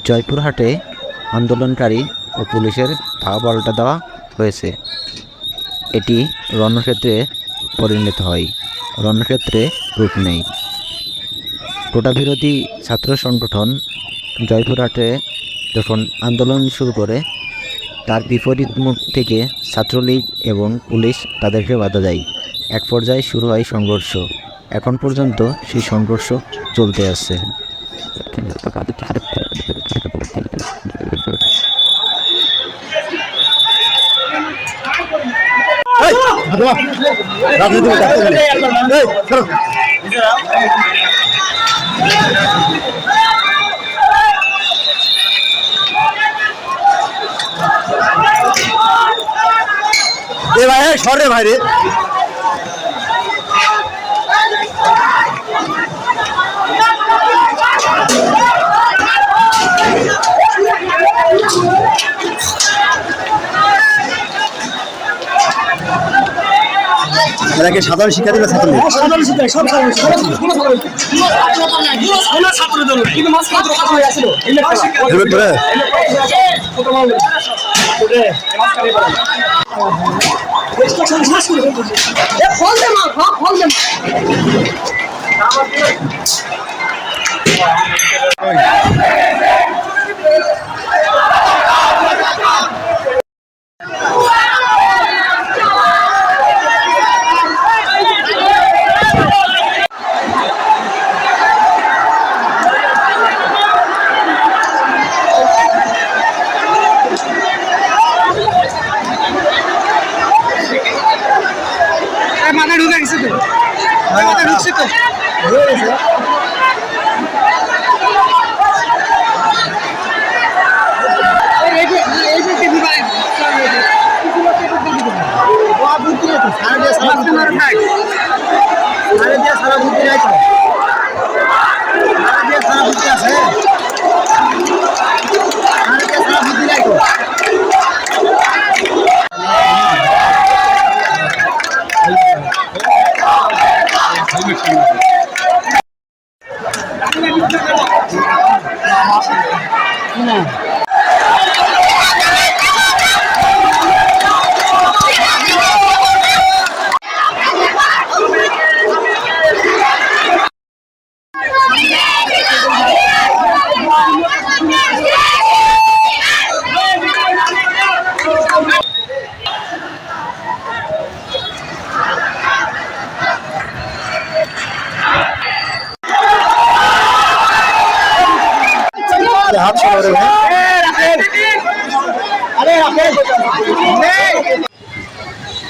জয়পুরহাটে আন্দোলনকারী ও পুলিশের ধাওয়া পাল্টা দেওয়া হয়েছে। এটি রণক্ষেত্রে পরিণত হয়, রণক্ষেত্রে রূপ নেয়। কোটাবিরোধী ছাত্র সংগঠন জয়পুরহাটে যখন আন্দোলন শুরু করে, তার বিপরীত মুখ থেকে ছাত্রলীগ এবং পুলিশ তাদেরকে বাধা দেয়। এক পর্যায়ে শুরু হয় সংঘর্ষ। এখন পর্যন্ত সেই সংঘর্ষ চলতে আছে। সরে ভাইরে এটাকে সাধারণ শিক্ষার্থী না ছাত্র? সাধারণ শিক্ষার্থী, সব মাথা ঢুকে গেছে তো, মাথা ঢুকছে তো। হাত সরে